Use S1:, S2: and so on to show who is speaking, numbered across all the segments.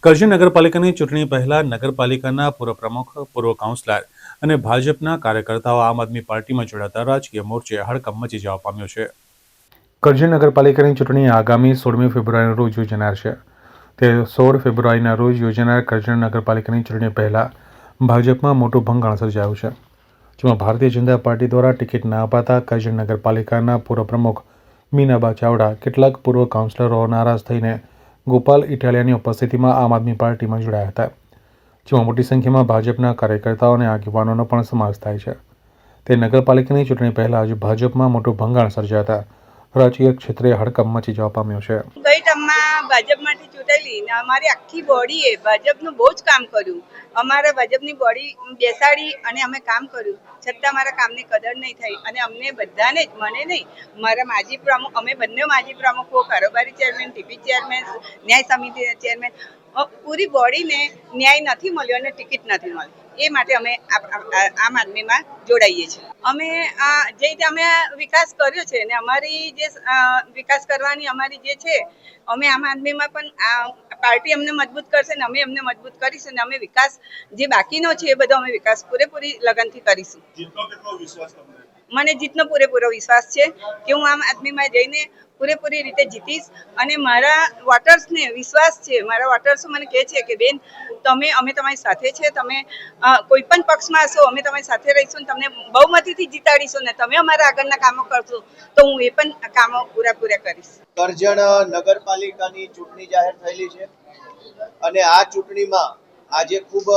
S1: કરજણ નગરપાલિકાની ચૂંટણી પહેલા નગરપાલિકાના પૂર્વ પ્રમુખ, પૂર્વ કાઉન્સિલર અને ભાજપના કાર્યકર્તાઓ આમ આદમી પાર્ટીમાં જોડાતા રાજકીય મોરચે હડકંપ મચી જવા પામ્યો છે. કરજણ નગરપાલિકાની ચૂંટણી આગામી 16મી ફેબ્રુઆરીના રોજ યોજાનાર છે. તે 16 ફેબ્રુઆરીના રોજ યોજાનાર કરજણ નગરપાલિકાની ચૂંટણી પહેલા ભાજપમાં મોટું ભંગાણ સર્જાયું છે, જેમાં ભારતીય જનતા પાર્ટી દ્વારા ટિકિટ ન અપાતા કરજણ નગરપાલિકાના પૂર્વ પ્રમુખ મીનાબા ચાવડા કેટલાક પૂર્વ કાઉન્સિલરો નારાજ થઈને ગોપાલ ઇટાલિયાની ઉપસ્થિતિમાં આમ આદમી પાર્ટીમાં જોડાયા હતા, જેમાં મોટી સંખ્યામાં ભાજપના કાર્યકર્તાઓ અને આગેવાનોનો પણ સમાવેશ થાય છે. તે નગરપાલિકાની ચૂંટણી પહેલા જ ભાજપમાં મોટું ભંગાણ સર્જાતા રાજકીય ક્ષેત્રે હડકંપ મચી જવા પામ્યો છે.
S2: ગઈ ટર્મમાં ભાજપમાંથી ચૂંટાયેલી ને અમારી આખી બોડીએ ભાજપનું બહુ જ કામ કર્યું. અમારા ભાજપની બોડી બેસાડી અને અમે કામ કર્યું, છતાં મારા કામની કદર નહીં થઈ અને અમને બધાને જ, મને નહીં, મારા માજી પ્રમુખ, અમે બંને માજી પ્રમુખો, કારોબારી ચેરમેન, ટીપી ચેરમેન, ન્યાય સમિતિ ચેરમેન, પૂરી બોડીને ન્યાય નથી મળ્યો અને ટિકિટ નથી મળી. એ માટે અમે આમ આદમીમાં જોડાઈએ છીએ. અમે જે રીતે અમે વિકાસ કર્યો છે ને અમારી જે વિકાસ કરવાની અમારી જે છે, અમે આમ આદમીમાં પણ પાર્ટી અમને મજબૂત કરશે ને અમે એમને મજબૂત કરીશું ને અમે વિકાસ જે બાકીનો છે એ બધો અમે વિકાસ પૂરેપૂરી લગનથી કરીશું. મને જીતનો પૂરેપૂરો વિશ્વાસ છે કે હું આમ આદમીમાં જઈને પૂરેપૂરી રીતે જીતીશ અને મારા વોટર્સને વિશ્વાસ છે, મારા વોટર્સ મને કહે છે કે બેન અમે તમારી સાથે છે, તમે કોઈ પણ પક્ષમાં હશો અમે તમારી સાથે રહીશું, તમને બહુમતીથી જીતાડીશું ને તમે અમારા આગળના કામો કરશો તો હું એ પણ કામો પૂરા કરીશ.
S3: કરજણ નગરપાલિકાની ચૂંટણી જાહેર થયેલી છે અને આ ચૂંટણીમાં આજે ખૂબ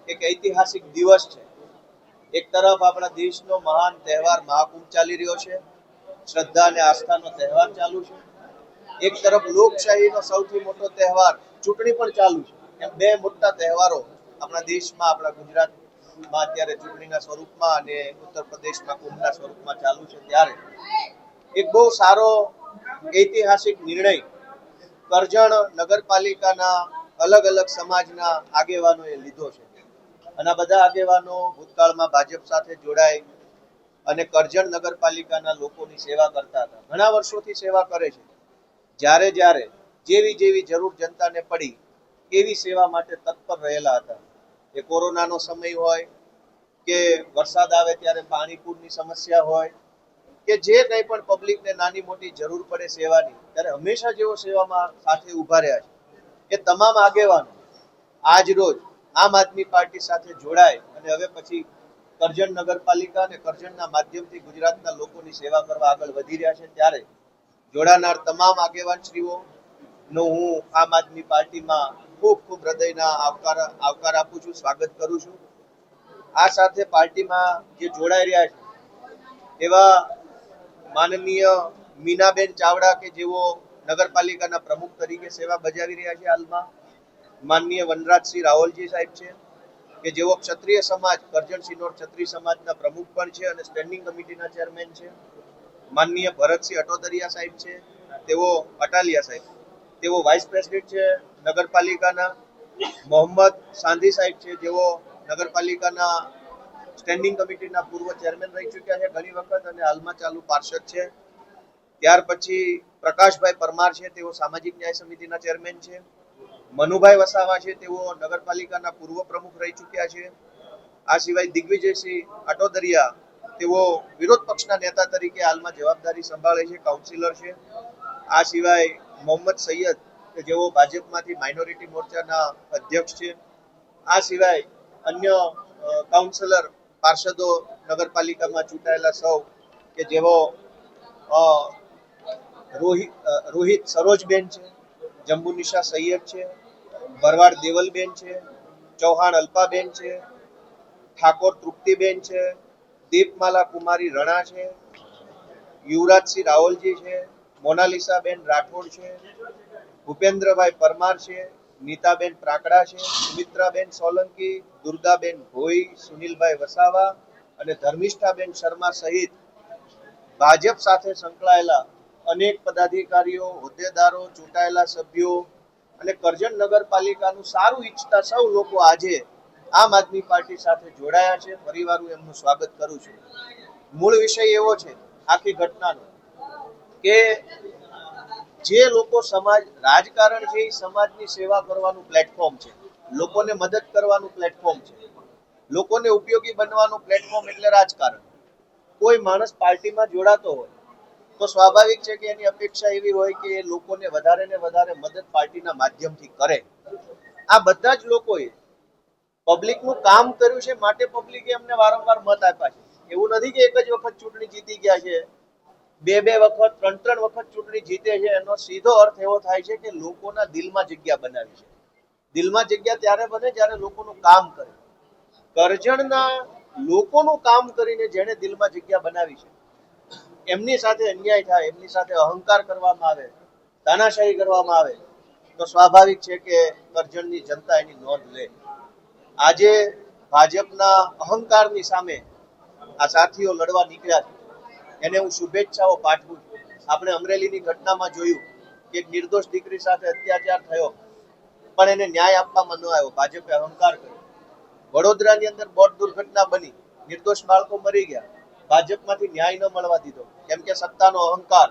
S3: એક ઐતિહાસિક દિવસ છે. એક તરફ આપણા દેશનો મહાન તહેવાર મહાકુંભ ચાલી રહ્યો છે, શ્રદ્ધા અને આસ્થાનો તહેવાર ચાલુ છે. એક તરફ લોકશાહીનો સૌથી મોટો તહેવાર ચૂંટણી પણ ચાલુ છે. એમ બે મોટા તહેવારો આપણા દેશમાં, આપણા ગુજરાતમાં અત્યારે ચૂંટણીના સ્વરૂપમાં અને ઉત્તર પ્રદેશમાં કુંભના સ્વરૂપમાં ચાલુ છે. ત્યારે એક બહુ સારો ઐતિહાસિક નિર્ણય કરજણ નગરપાલિકાના અલગ અલગ સમાજના આગેવાનોએ લીધો છે અને આ બધા આગેવાનો ભૂતકાળમાં ભાજપ સાથે જોડાય અને કરજણ નગરપાલિકાના લોકોની સેવા કરતા હતા, ઘણા વર્ષોથી સેવા કરે છે. જ્યારે જ્યારે જેવી જરૂર જનતાને પડી એવી સેવા માટે તત્પર રહેલા હતા. એ કોરોનાનો સમય હોય કે વરસાદ આવે ત્યારે પાણીપુરની સમસ્યા હોય કે જે કંઈ પણ પબ્લિકને નાની મોટી જરૂર પડે સેવાની, ત્યારે હંમેશા જેઓ સેવામાં સાથે ઊભા રહ્યા છે એ તમામ આગેવાનો આજ રોજ આમ આદમી પાર્ટી સાથે જોડાય અને હવે પછી કરજણ નગરપાલિકા અને કરજણના માધ્યમથી ગુજરાતના લોકોની સેવા કરવા આગળ વધી રહ્યા છે. ત્યારે જોડાનાર તમામ આગેવાનશ્રીઓનો હું આમ આદમી પાર્ટીમાં ખૂબ ખૂબ હૃદયના આવકાર આપું છું, સ્વાગત કરું છું. આ સાથે પાર્ટીમાં જે જોડાઈ રહ્યા છે એવા માનનીય મીનાબેન ચાવડા કે જેઓ નગરપાલિકાના પ્રમુખ તરીકે સેવા બજાવી રહ્યા છે હાલમાં, માનનીય વનરાજસિંહ રાવલજી સાહેબ છે કે જેઓ ક્ષત્રિય સમાજ, કરજણ સિનોર ક્ષત્રિય સમાજના પ્રમુખ પણ છે અને સ્ટેન્ડિંગ કમિટીના ચેરમેન છે, માનનીય ભરતસિંહ અટોદરિયા સાહેબ છે, અટાલિયા સાહેબ, તેઓ વાઇસ પ્રેસિડેન્ટ છે નગરપાલિકાના, મોહમ્મદ સાંધી સાહેબ છે જેઓ નગરપાલિકાના સ્ટેન્ડિંગ કમિટીના પૂર્વ ચેરમેન રહી ચૂક્યા છે ઘણી વખત અને હાલમાં ચાલુ પાર્ષદ છે. ત્યાર પછી પ્રકાશભાઈ પરમાર છે, તેઓ સામાજિક ન્યાય સમિતિના ચેરમેન છે. મનુભાઈ વસાવા છે, તેઓ નગરપાલિકાના પૂર્વ પ્રમુખ રહી ચૂક્યા છે. આ સિવાય દિગ્વિજયસિંહ અટોદરિયા, તેઓ વિરોધ પક્ષના નેતા તરીકે હાલમાં જવાબદારી સંભાળે છે, કાઉન્સિલર છે. આ સિવાય મોહમ્મદ સૈયદ કે જેઓ ભાજપમાંથી માઇનોરિટી મોરચાના અધ્યક્ષ છે. આ સિવાય અન્ય કાઉન્સિલર, પાર્ષદો નગરપાલિકામાં ચૂંટાયેલા સૌ કે જેઓ રોહિત સરોજબેન છે, જંબુનિશા સૈયદ છે, ભરવાડ દેવલબેન છે, ચૌહાણ અલ્પાબેન છે, ઠાકોર તૃપ્તિબેન છે, દીપમાલા કુમારી રણા છે, યુવરાજસિંહ રાવલજી છે, મોનાલિસાબેન રાઠોડ છે, ભૂપેન્દ્રભાઈ પરમાર છે, નીતાબેન પ્રાકડા છે, સુમિત્રાબેન સોલંકી, દુર્ગાબેન ભોઈ, સુનિલભાઈ વસાવા અને ધર્મિષ્ઠાબેન શર્મા સહિત ભાજપ સાથે સંકળાયેલા અનેક પદાધિકારીઓ, હોદ્દેદારો, ચૂંટાયેલા સભ્યો અને કરજણ નગરપાલિકાનું સારું ઈચ્છતા સૌ લોકો આજે આમ આદમી પાર્ટી સાથે જોડાયા છે. ફરીવાર હું એમનું સ્વાગત કરું છું. મૂળ વિષય એવો છે આખી ઘટનાનો કે જે લોકો સમાજ રાજકારણ છે એ સમાજની સેવા કરવાનું પ્લેટફોર્મ છે, લોકોને મદદ કરવાનું પ્લેટફોર્મ છે, લોકોને ઉપયોગી બનવાનું પ્લેટફોર્મ એટલે રાજકારણ. કોઈ માણસ પાર્ટીમાં જોડાતો હોય તો સ્વાભાવિક છે કે એની અપેક્ષા એવી હોય કે એ લોકોને વધારે ને વધારે મદદ પાર્ટીના માધ્યમથી કરે. આ બધા જ લોકોએ પબ્લિકનું કામ કર્યું છે, માટે પબ્લિકે એમને વારંવાર મત આપ્યા છે. એવું નથી કે એક જ વખત ચૂંટણી જીતી ગયા છે, બે વખત, ત્રણ વખત ચૂંટણી જીતે છે. એનો સીધો અર્થ એવો થાય છે કે લોકોના દિલમાં જગ્યા બનાવી છે. દિલમાં જગ્યા ત્યારે બને જ્યારે લોકોનું કામ કરે. કરજણના લોકોનું કામ કરીને જેણે દિલમાં જગ્યા બનાવી છે, એમની સાથે અન્યાય થાય, એમની સાથે અહંકાર કરવામાં આવે, તાનાશાહી કરવામાં આવે, તો સ્વાભાવિક છે કે કરજણની જનતા એની નોંધ લે. આજે ભાજપના અહંકારની સામે આ સાથીઓ લડવા નીકળ્યા છે, એને હું શુભેચ્છાઓ પાઠવું છું. આપણે અમરેલીની ઘટનામાં જોયું કે એક નિર્દોષ દીકરી સાથે અત્યાચાર થયો, પણ એને ન્યાય આપવામાં ન આવ્યો, ભાજપે અહંકાર કર્યો. વડોદરાની અંદર બોટ દુર્ઘટના બની, નિર્દોષ બાળકો મરી ગયા, ભાજપમાંથી ન્યાય ન મળવા દીધો, કેમ કે સત્તાનો અહંકાર.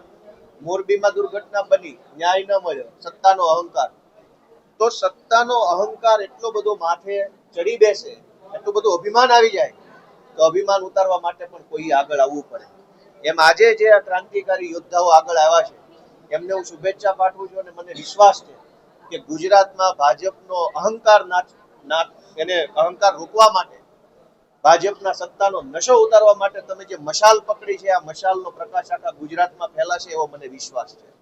S3: મોરબીમાં દુર્ઘટના બની, ન્યાય ન મળ્યો, સત્તાનો અહંકાર. તો સત્તાનો અહંકાર એટલો બધો માથે ચડી બેસે, એટલું બધું અભિમાન આવી જાય, તો અભિમાન ઉતારવા માટે પણ કોઈ આગળ આવવું પડે. એમ આજે જે આ ક્રાંતિકારી યોદ્ધાઓ આગળ આવ્યા છે, એમને હું શુભેચ્છા પાઠવું છું. અને મને વિશ્વાસ છે કે ગુજરાતમાં ભાજપનો અહંકાર એને અહંકાર રોકવા માટે, ભાજપના સત્તાનો નશો ઉતારવા માટે તમે જે મશાલ પકડી છે, આ મશાલનો પ્રકાશ આખા ગુજરાતમાં ફેલાશે એવો મને વિશ્વાસ છે.